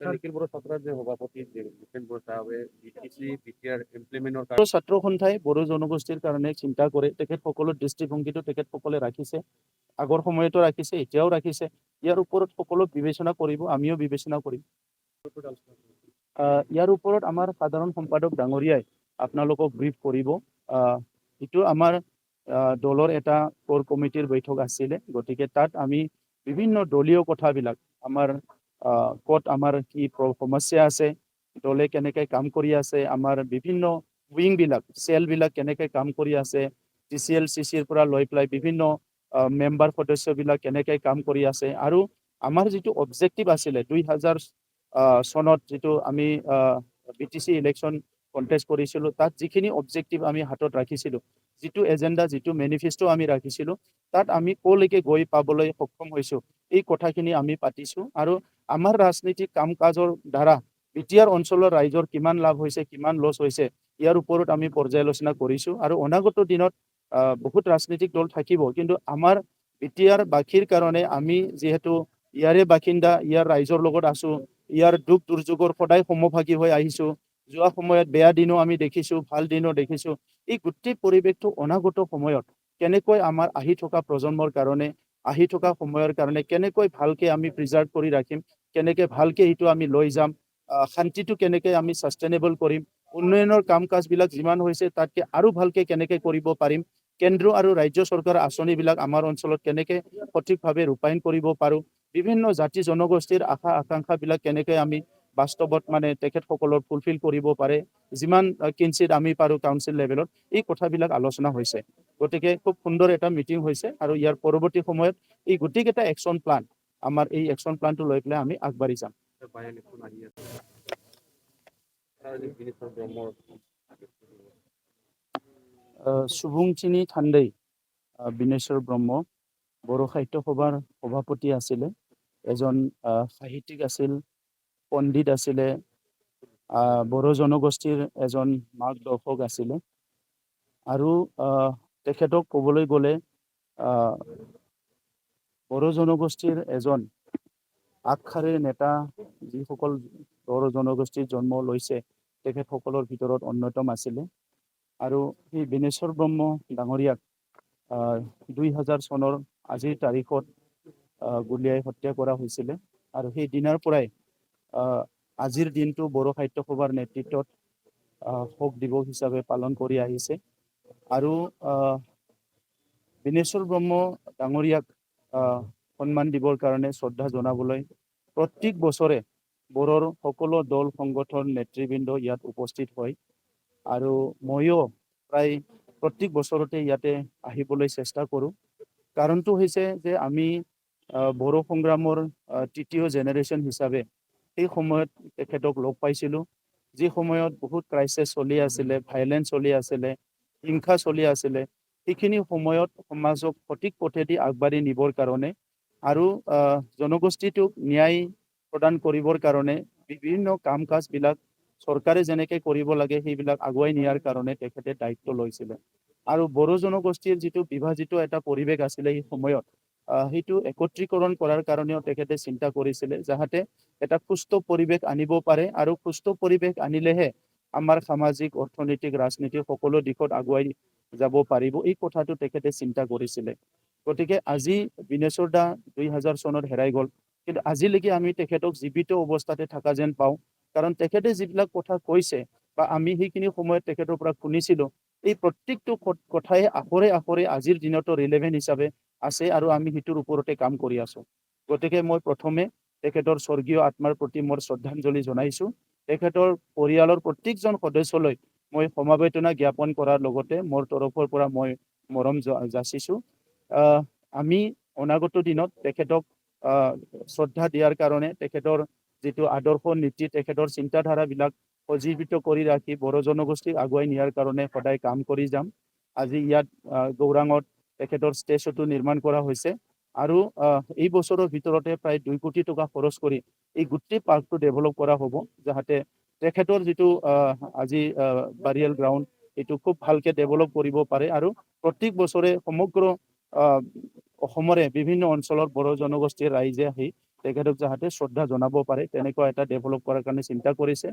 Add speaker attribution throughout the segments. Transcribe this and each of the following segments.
Speaker 1: নিখিল বড়ো ছাত্ৰৰ যে সভাপতি জিতেন বড়ো চাহাবে বিটিচি বিটিআৰ ইমপ্লিমেণ্টৰ কাৰণে ছাত্ৰ সন্থাই বড়ো জনগোষ্ঠীৰ কাৰণে চিন্তা কৰে তেখেতসকলৰ দৃষ্টিভংগীটো তেখেতসকলে ৰাখিছে আগৰ সময়তো ৰাখিছে এতিয়াও ৰাখিছে ইয়াৰ ওপৰত সকলো বিবেচনা কৰিব আমিও বিবেচনা কৰিম ইয়াৰ ওপৰত আমাৰ সাধাৰণ সম্পাদক ডাঙৰীয়াই আপোনালোকক ব্ৰিফ কৰিব এইটো আমাৰ দলৰ এটা কোৰ কমিটিৰ বৈঠক আছিলে গতিকে তাত আমি বিভিন্ন দলীয় কথাবিলাক আমাৰ ক'ত আমাৰ কি সমস্যা আছে দলে কেনেকৈ কাম কৰি আছে আমাৰ বিভিন্ন উইংবিলাক চেলবিলাক কেনেকৈ কাম কৰি আছে টিচিএল চিচিৰ পৰা লৈ পেলাই বিভিন্ন মেম্বাৰ সদস্যবিলাক কেনেকৈ কাম কৰি আছে আৰু আমাৰ যিটো অবজেক্টিভ আছিলে 2000 চনত যিটো আমি বিটিচি ইলেকশ্যন কণ্টেষ্ট কৰিছিলোঁ তাত যিখিনি অবজেক্টিভ আমি হাতত ৰাখিছিলোঁ যিটো এজেণ্ডা যিটো মেনিফেষ্টো আমি ৰাখিছিলোঁ তাত আমি ক'লৈকে গৈ পাবলৈ সক্ষম হৈছোঁ এই কথাখিনি আমি পাতিছোঁ আৰু আমাৰ ৰাজনৈতিক কাম কাজৰ দ্বাৰা বিটিআৰ অঞ্চলৰ ৰাইজৰ কিমান লাভ হৈছে কিমান লছ হৈছে ইয়াৰ ওপৰত আমি পৰ্যালোচনা কৰিছোঁ আৰু অনাগত দিনত বহুত ৰাজনৈতিক দল থাকিব কিন্তু আমাৰ বিটিআৰ বাসীৰ কাৰণে আমি যিহেতু ইয়াৰে বাসিন্দা ইয়াৰ ৰাইজৰ লগত আছোঁ ইয়াৰ দুখ দুৰ্যোগৰ সদায় সমভাগী হৈ আহিছোঁ যোৱা সময়ত বেয়া দিনো আমি দেখিছোঁ ভাল দিনো দেখিছোঁ এই গোটেই পৰিৱেশটো অনাগত সময়ত কেনেকৈ আমাৰ আহি থকা প্ৰজন্মৰ কাৰণে আহি থকা সময়ৰ কাৰণে কেনেকৈ ভালকে আমি প্ৰিজাৰ্ভ কৰি ৰাখিম কেনেকৈ ভালকে এইটো আমি লৈ যাম শান্তিটো কেনেকৈ আমি সাষ্টেইনেবল কৰিম উন্নয়নৰ কাম কাজবিলাক যিমান হৈছে তাতকৈ আৰু ভালকে কেনেকৈ কৰিব পাৰিম কেন্দ্ৰ আৰু ৰাজ্য চৰকাৰৰ আঁচনিবিলাক আমাৰ অঞ্চলত কেনেকৈ সঠিকভাৱে ৰূপায়ণ কৰিব পাৰোঁ বিভিন্ন জাতি জনগোষ্ঠীৰ আশা আকাংক্ষাবিলাক কেনেকৈ আমি বাস্তৱত মানে তেখেতসকলৰ ফুলফিল কৰিব পাৰে যিমান কিঞ্চিত আমি পাৰোঁ কাউন্সিল লেভেলত এই কথাবিলাক আলোচনা হৈছে গতিকে খুব সুন্দৰ এটা মিটিং হৈছে আৰু ইয়াৰ পৰৱৰ্তী সময়ত এই গোটেইকেইটা একশ্যন প্লান আমাৰ এই একশ্যন প্লানটো লৈ পেলাই আমি আগবাঢ়ি যাম শুভংচিনী থান্দেই বিনেশ্বৰ ব্ৰহ্ম বড়ো সাহিত্য সভাৰ সভাপতি আছিলে এজন সাহিত্যিক আছিল পণ্ডিত আছিলে বড়ো জনগোষ্ঠীৰ এজন মাৰ্গদৰ্শক আছিলে আৰু তেখেতক ক'বলৈ গ'লে বড়ো জনগোষ্ঠীৰ এজন আগশাৰীৰ নেতা যিসকল বড়ো জনগোষ্ঠীৰ জন্ম লৈছে তেখেতসকলৰ ভিতৰত অন্যতম আছিলে আৰু সেই বিনেশ্বৰ ব্ৰহ্ম ডাঙৰীয়াক 2000 চনৰ আজিৰ তাৰিখত গুলীয়াই হত্যা কৰা হৈছিলে আৰু সেই দিনাৰ পৰাই আজিৰ দিনটো বড়ো সাহিত্য সভাৰ নেতৃত্বত শোক দিৱস হিচাপে পালন কৰি আহিছে আৰু বিনেশ্বৰ ব্ৰহ্ম ডাঙৰীয়াক সন্মান দিবৰ কাৰণে শ্ৰদ্ধা জনাবলৈ প্ৰত্যেক বছৰে বড়োৰ সকলো দল সংগঠন নেতৃবৃন্দ ইয়াত উপস্থিত হয় আৰু ময়ো প্ৰায় প্ৰত্যেক বছৰতে ইয়াতে আহিবলৈ চেষ্টা কৰোঁ কাৰণটো হৈছে যে আমি বড়ো সংগ্ৰামৰ তৃতীয় জেনেৰেশ্যন হিচাপে সেই সময়ত তেখেতক লগ পাইছিলোঁ যি সময়ত বহুত ক্ৰাইচিছ চলি আছিলে ভাইলেঞ্চ চলি আছিলে হিংসা চলি আছিলে সেইখিনি সময়ত সমাজক সঠিক পথেদি আগবাঢ়ি নিবৰ কাৰণে আৰু জনগোষ্ঠীটোক ন্যায় প্ৰদান কৰিবৰ কাৰণে বিভিন্ন কাম কাজবিলাক চৰকাৰে যেনেকৈ কৰিব লাগে সেইবিলাক আগুৱাই নিয়াৰ কাৰণে তেখেতে দায়িত্ব লৈছিলে আৰু বড়ো জনগোষ্ঠীৰ যিটো বিভাজিত এটা পৰিৱেশ আছিলে সেই সময়ত সেইটো একত্ৰীকৰণ কৰাৰ কাৰণেও তেখেতে চিন্তা কৰিছিলে যাতে এটা সুস্থ পৰিৱেশ আনিব পাৰে আৰু সুস্থ পৰিৱেশ আনিলেহে আমাৰ সামাজিক অৰ্থনৈতিক ৰাজনীতিক সকলো দিশত আগুৱাই যাব পাৰিব এই কথাটো তেখেতে চিন্তা কৰিছিলে গতিকে আজি বিনেশ্বৰ দা 2000 চনত হেৰাই গ'ল কিন্তু আজিলৈকে আমি তেখেতক জীৱিত অৱস্থাতে থকা যেন পাওঁ কাৰণ তেখেতে যিবিলাক কথা কৈছে বা আমি সেইখিনি সময়ত তেখেতৰ পৰা শুনিছিলোঁ এই প্ৰত্যেকটো কথাই আখৰে আখৰে আজিৰ দিনতো ৰিলেভেণ্ট হিচাপে আছে আৰু আমি সেইটোৰ ওপৰতে কাম কৰি আছোঁ গতিকে মই প্ৰথমে তেখেতৰ স্বৰ্গীয় আত্মাৰ প্ৰতি মোৰ শ্ৰদ্ধাঞ্জলি জনাইছোঁ তেখেতৰ পৰিয়ালৰ প্ৰত্যেকজন সদস্যলৈ মই সমবেদনা জ্ঞাপন কৰাৰ লগতে মোৰ তৰফৰ পৰা মই মৰম যাচিছোঁ আমি অনাগত দিনত তেখেতক শ্ৰদ্ধা দিয়াৰ কাৰণে তেখেতৰ যিটো আদৰ্শ নীতি তেখেতৰ চিন্তাধাৰাবিলাক সজীৱিত কৰি ৰাখি বড়ো জনগোষ্ঠীক আগুৱাই নিয়াৰ কাৰণে সদায় কাম কৰি যাম আজি ইয়াত গৌৰাঙত তেখেতৰ ষ্টেচটো নিৰ্মাণ কৰা হৈছে আৰু এই বছৰৰ ভিতৰতে প্ৰায় 2 কোটি টকা খৰচ কৰি এই গোটেই পাৰ্কটো ডেভেলপ কৰা হ'ব যাতে তেখেতৰ যিটো আজি বাৰিয়েল গ্ৰাউণ্ড এইটো খুব ভালকৈ ডেভেলপ কৰিব পাৰে আৰু প্ৰত্যেক বছৰে সমগ্ৰ অসমৰে বিভিন্ন অঞ্চলৰ বড়ো জনগোষ্ঠীৰ ৰাইজে আহি তেখেতক যাতে শ্ৰদ্ধা জনাব পাৰে তেনেকুৱা এটা ডেভেলপ কৰাৰ কাৰণে চিন্তা কৰিছে।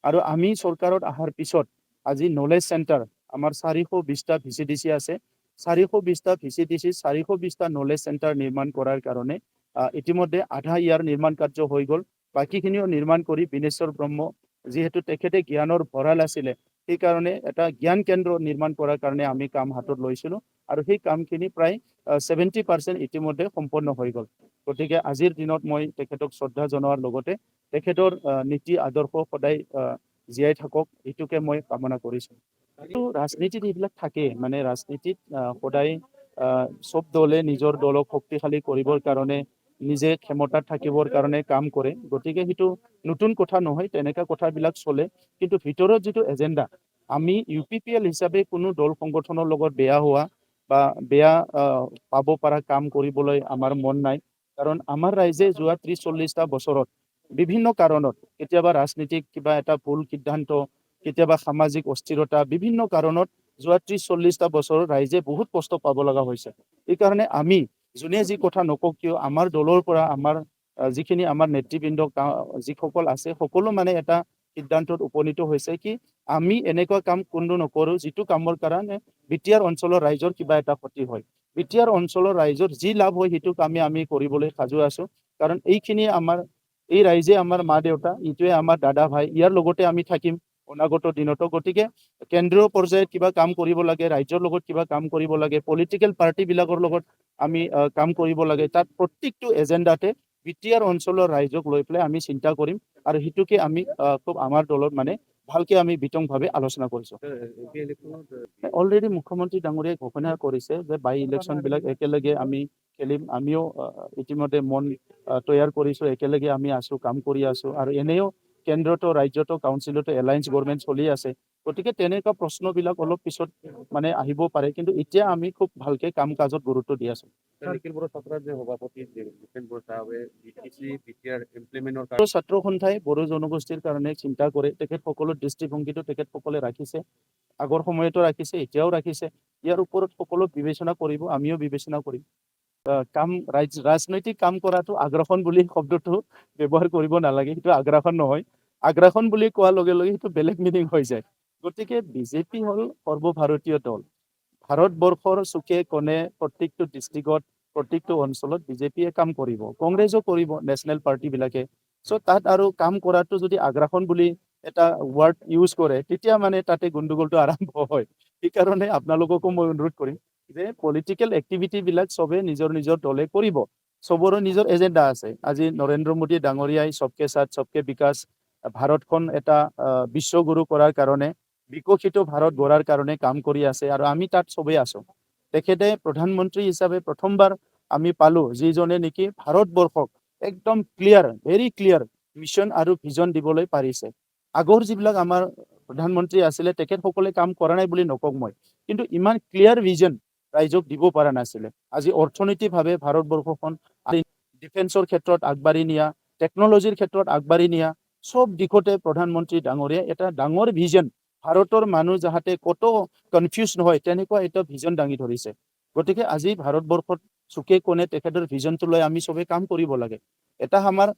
Speaker 1: আৰু আমি চৰকাৰত অহাৰ পিছত আজি নলেজ চেণ্টাৰ আমাৰ 420টা VCDC আছে। 420টা VCDC 420টা নলেজ চেণ্টাৰ নিৰ্মাণ কৰাৰ কাৰণে ইতিমধ্যে আধা ইয়াৰ নিৰ্মাণ কাৰ্য হৈ গ'ল। বাকীখিনিও নিৰ্মাণ কৰি বিনেশ্বৰ ব্ৰহ্ম যিহেতু তেখেতে জ্ঞানৰ ভঁৰাল আছিলে, সেইকাৰণে এটা জ্ঞান কেন্দ্ৰ নিৰ্মাণ কৰাৰ কাৰণে আমি কাম হাতত লৈছিলোঁ। আৰু সেই কামখিনি প্ৰায় 70% ইতিমধ্যে সম্পন্ন হৈ গ'ল। গতিকে আজিৰ দিনত মই তেখেতক শ্ৰদ্ধা জনোৱাৰ লগতে তেখেতৰ নীতি আদৰ্শ সদায় জীয়াই থাকক এইটোকে মই কামনা কৰিছোঁ। কিন্তু ৰাজনীতিত এইবিলাক থাকে, মানে ৰাজনীতিত সদায় চব দলে নিজৰ দলক শক্তিশালী কৰিবৰ কাৰণে নিজে ক্ষমতাত থাকিবৰ কাৰণে কাম কৰে। গতিকে সেইটো নতুন কথা নহয়, তেনেকুৱা কথাবিলাক চলে। কিন্তু ভিতৰত যিটো এজেণ্ডা, আমি UPPL হিচাপে কোনো দল সংগঠনৰ লগত বেয়া হোৱা বা বেয়া পাব পৰা কাম কৰিবলৈ আমাৰ মন নাই। কাৰণ আমাৰ ৰাইজে যোৱা 30-40টা বছৰত বিভিন্ন কাৰণত কেতিয়াবা ৰাজনীতিক কিবা এটা ভুল সিদ্ধান্ত, কেতিয়াবা সামাজিক অস্থিৰতা, বিভিন্ন কাৰণত যোৱা 30-40টা বছৰ ৰাইজে বহুত কষ্ট পাব লগা হৈছে। এইকাৰণে আমি যোনে যি কথা নকওঁ কিয় আমাৰ দলৰ পৰা আমাৰ যিখিনি আমাৰ নেতৃবৃন্দ যিসকল আছে সকলো মানে এটা সিদ্ধান্তত উপনীত হৈছে কি আমি এনেকুৱা কাম কোনো নকৰোঁ যিটো কামৰ কাৰণে বিটিআৰ অঞ্চলৰ ৰাইজৰ কিবা এটা ক্ষতি হয়। বিটিআৰ অঞ্চলৰ ৰাইজৰ যি লাভ হয় সেইটো কামে আমি কৰিবলৈ সাজু আছোঁ। কাৰণ এইখিনি এই ৰাইজে আমাৰ মা দেউতা, ইটোৱে আমাৰ দাদা ভাই, ইয়াৰ লগতে আমি থাকিম অনাগত দিনতো। গতিকে কেন্দ্ৰীয় পৰ্যায়ত কিবা কাম কৰিব লাগে, ৰাজ্যৰ লগত কিবা কাম কৰিব লাগে, পলিটিকেল পাৰ্টিবিলাকৰ লগত আমি কাম কৰিব লাগে। তাত প্ৰত্যেকটো এজেণ্ডাতে বিটিআৰ অঞ্চলৰ ৰাইজক লৈ পেলাই আমি চিন্তা কৰিম। আৰু সেইটোকে আমি খুব আমাৰ দলত মানে ভালকে আমি বিতংভাৱে আলোচনা কৰিছোঁ। অলৰেডি মুখ্যমন্ত্ৰী ডাঙৰীয়াই ঘোষণা কৰিছে যে বাই ইলেকশ্যনবিলাক একেলগে আমি খেলিম। আমিও ইতিমধ্যে মন তৈয়াৰ কৰিছোঁ, একেলগে আমি আছোঁ, কাম কৰি আছোঁ। আৰু এনেও কেন্দ্ৰতো ৰাজ্যতো কাউন্সিলতো এলায়েন্স গভৰ্ণমেণ্ট চলি আছে। গতিকে তেনেকুৱা প্ৰশ্নবিলাক অলপ পিছত মানে আহিব পাৰে, কিন্তু এতিয়া আমি খুব ভালকে কাম কাজত গুৰুত্ব দি আছোঁ। ছাত্ৰ সন্থাই বড়ো জনগোষ্ঠীৰ কাৰণে চিন্তা কৰে, তেখেতসকলৰ দৃষ্টিভংগীটো তেখেতসকলে ৰাখিছে, আগৰ সময়তো ৰাখিছে, এতিয়াও ৰাখিছে। ইয়াৰ ওপৰত সকলো বিবেচনা কৰিব, আমিও বিবেচনা কৰিম। ৰাজনৈতিক কাম কৰাটো আগ্ৰাসন বুলি শব্দটো ব্যৱহাৰ কৰিব নালাগে, সেইটো আগ্ৰাসন নহয়। আগ্ৰাসন বুলি কোৱাৰ লগে লগে সেইটো বেলেগ মিনিং হৈ যায়। গতিকে বিজেপি হ'ল সৰ্বভাৰতীয় দল। ভাৰতবৰ্ষৰ চুকে কোণে প্ৰত্যেকটো ডিষ্ট্ৰিক্টত, প্ৰত্যেকটো অঞ্চলত বিজেপিয়ে কাম কৰিব, কংগ্ৰেছো কৰিব, নেশ্যনেল পাৰ্টিবিলাকে। চ' তাত আৰু কাম কৰাটো যদি আগ্ৰাসন বুলি এটা ৱাৰ্ড ইউজ কৰে, তেতিয়া মানে তাতে গণ্ডগোলটো আৰম্ভ হয়। সেইকাৰণে আপোনালোককো মই অনুৰোধ কৰিম যে পলিটিকেল এক্টিভিটিবিলাক চবে নিজৰ নিজৰ দলে কৰিব। চবৰে নিজৰ এজেণ্ডা আছে। আজি নৰেন্দ্ৰ মোদী ডাঙৰীয়াই সবকে সাথ সবকে বিকাশ, ভাৰতখন এটা বিশ্বগুৰু কৰাৰ কাৰণে, বিকশিত ভাৰত গঢ়াৰ কাৰণে কাম কৰি আছে। আৰু আমি তাত চবেই আছোঁ। তেখেতে প্ৰধানমন্ত্ৰী হিচাপে প্ৰথমবাৰ আমি পালোঁ, যিজনে নেকি ভাৰতবৰ্ষক একদম ক্লিয়াৰ, ভেৰি ক্লিয়াৰ মিছন আৰু ভিজন দিবলৈ পাৰিছে। আগৰ যিবিলাক আমাৰ প্ৰধানমন্ত্ৰী আছিলে তেখেতসকলে কাম কৰা নাই বুলি নকওঁ মই, কিন্তু ইমান ক্লিয়াৰ ভিজন ৰাইজক দিব পৰা নাছিলে। আজি অৰ্থনৈতিকভাৱে ভাৰতবৰ্ষখন ডিফেন্সৰ ক্ষেত্ৰত আগবাঢ়ি নিয়া, টেকনলজিৰ ক্ষেত্ৰত আগবাঢ়ি নিয়া, চব দিশতে প্ৰধানমন্ত্ৰী ডাঙৰীয়া এটা ডাঙৰ ভিজন, ভাৰতৰ মানুহ যাতে ক'তো কনফিউজ নহয় তেনেকুৱা এটা ভিজন দাঙি ধৰিছে। গতিকে আজি ভাৰতবৰ্ষত চুকে কোণে তেখেতৰ ভিজনটো লৈ আমি চবে কাম কৰিব লাগে। এটা আমাৰ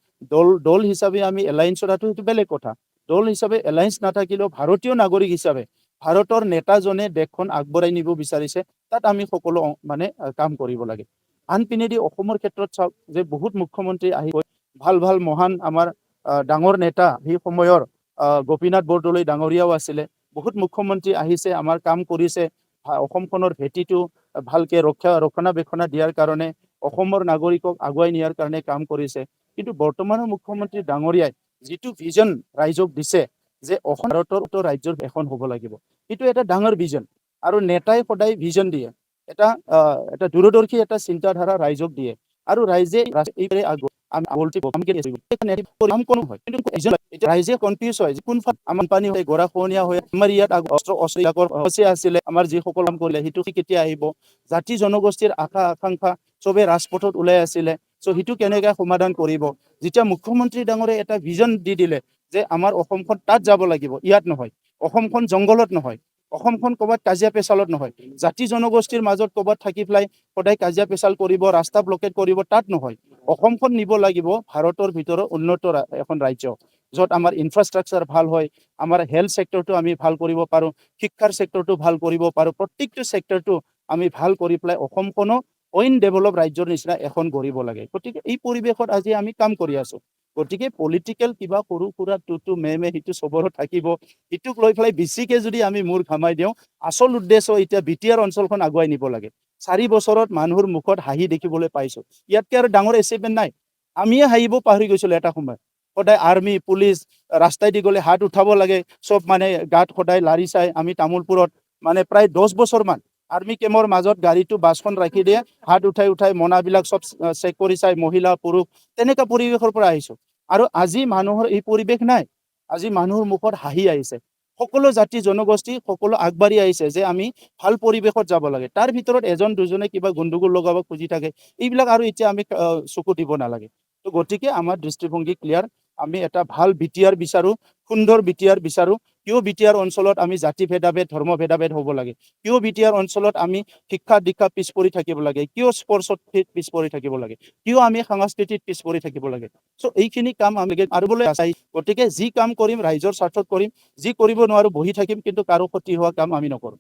Speaker 1: দল হিচাপে আমি এলায়েন্সত আছোঁ, সেইটো বেলেগ কথা। দল হিচাপে এলায়েন্স নাথাকিলেও ভাৰতীয় নাগৰিক হিচাপে ভাৰতৰ নেতাজনে দেশখন আগবঢ়াই নিব বিচাৰিছে, তাত আমি সকলো মানে কাম কৰিব লাগে। আনপিনেদি অসমৰ ক্ষেত্ৰত চাওক যে বহুত মুখ্যমন্ত্ৰী আহি ভাল ভাল মহান আমাৰ ডাঙৰ নেতা, সেই সময়ৰ গোপীনাথ বৰদলৈ ডাঙৰীয়াও আছিলে। বহুত মুখ্যমন্ত্ৰী আহিছে, আমাৰ কাম কৰিছে, অসমখনৰ ভেটিটো ভালকে ৰক্ষণাবেক্ষণ দিয়াৰ কাৰণে, অসমৰ নাগৰিকক আগুৱাই নিয়াৰ কাৰণে কাম কৰিছে। কিন্তু বৰ্তমানৰ মুখ্যমন্ত্ৰী ডাঙৰীয়াই যিটো ভিজন ৰাইজক দিছে যে অসম ভাৰতৰ ৰাজ্যৰ এখন হ'ব লাগিব, এইটো এটা ডাঙৰ ভিজন। আৰু নেতাই সদায় ভিজন দিয়ে, এটা দূৰদৰ্শী এটা চিন্তাধাৰা ৰাইজক দিয়ে। আৰু ৰাইজে ৰাইজে কনফিউজ হয় যে কোনফালে আমাৰ পানী হয়, গৰাখহনীয়া হয়, আমাৰ ইয়াত আছিলে, আমাৰ যিসকল কাম কৰিলে সেইটো কেতিয়া আহিব, জাতি জনগোষ্ঠীৰ আশা আকাংক্ষা চবে ৰাজপথত ওলাই আছিলে। চ' সেইটো কেনেকৈ সমাধান কৰিব। যেতিয়া মুখ্যমন্ত্ৰী ডাঙৰে এটা ভিজন দি দিলে যে আমাৰ অসমখন তাত যাব লাগিব, ইয়াত নহয়, অসমখন জংঘলত নহয়, অসমখন ক'ৰবাত কাজিয়া পেচালত নহয়, জাতি জনগোষ্ঠীৰ মাজত ক'ৰবাত থাকি পেলাই সদায় কাজিয়া পেচাল কৰিব, ৰাস্তা ব্লকেট কৰিব, তাত নহয়। অসমখন নিব লাগিব ভাৰতৰ ভিতৰত উন্নত এখন ৰাজ্য, য'ত আমাৰ ইনফ্ৰাষ্ট্ৰাকচাৰ ভাল হয়, আমাৰ হেল্থ ছেক্টৰটো আমি ভাল কৰিব পাৰোঁ, শিক্ষাৰ ছেক্টৰটো ভাল কৰিব পাৰোঁ, প্ৰত্যেকটো ছেক্টৰটো আমি ভাল কৰি পেলাই অসমখনো অইন ডেভেলপ ৰাজ্যৰ নিচিনা এখন গঢ়িব লাগে। গতিকে এই পৰিৱেশত আজি আমি কাম কৰি আছোঁ। গতিকে পলিটিকেল কিবা সৰু সুৰা টুটু মেমে সিটো চবৰো থাকিব, সিটোক লৈ পেলাই বেছিকে যদি আমি মূৰ ঘামাই দিওঁ, আচল উদ্দেশ্য এতিয়া বিটিআৰ অঞ্চলখন আগুৱাই নিব লাগে। 4 বছৰত মানুহৰ মুখত হাঁহি দেখিবলৈ পাইছোঁ। ইয়াতকৈ আৰু ডাঙৰ এচিভমেণ্ট নাই। আমিয়ে হাঁহিব পাহৰি গৈছিলোঁ এটা সময়ত। সদায় আৰ্মি পুলিচ ৰাস্তাই দি গ'লে হাত উঠাব লাগে, চব মানে গাত সদায় লাৰি চাই। আমি তামোলপুৰত মানে প্ৰায় 10 বছৰমান আৰ্মি কেম্পৰ মাজত গাড়ীটো বাছখন ৰাখি দিয়ে, হাত উঠাই মোনাবিলাক চব চেক কৰি চাই, মহিলা পুৰুষ তেনেকুৱা পৰিৱেশৰ পৰা আহিছোঁ। আৰু আজি মানুহৰ এই পৰিৱেশ নাই। আজি মানুহৰ মুখত হাঁহি আহিছে। সকলো জাতি জনগোষ্ঠী সকলো আগবাঢ়ি আহিছে যে আমি ভাল পৰিৱেশত যাব লাগে। তাৰ ভিতৰত এজন দুজনে কিবা গণ্ডগোল লগাব খুজি থাকে, এইবিলাক আৰু এতিয়া আমি চকু দিব নালাগে। তো গতিকে আমাৰ দৃষ্টিভংগী ক্লিয়াৰ। আমি এটা ভাল বিটিআৰ বিচাৰোঁ, সুন্দৰ বিটিআৰ বিচাৰোঁ। কিয় বিটিআৰ অঞ্চলত আমি জাতি ভেদাভেদ ধৰ্ম ভেদাভেদ হ'ব লাগে? কিয় বিটিআৰ অঞ্চলত আমি শিক্ষা দীক্ষা পিছ পৰি থাকিব লাগে? কিয় স্পৰ্টছত পিছ পৰি থাকিব লাগে? কিয় আমি সাংস্কৃতিক পিছ পৰি থাকিব লাগে? চ' এইখিনি কাম আমি আৰু বোলে আছাই। গতিকে যি কাম কৰিম ৰাইজৰ স্বাৰ্থত কৰিম, যি কৰিব নোৱাৰোঁ বহি থাকিম, কিন্তু কাৰো ক্ষতি হোৱা কাম আমি নকৰোঁ।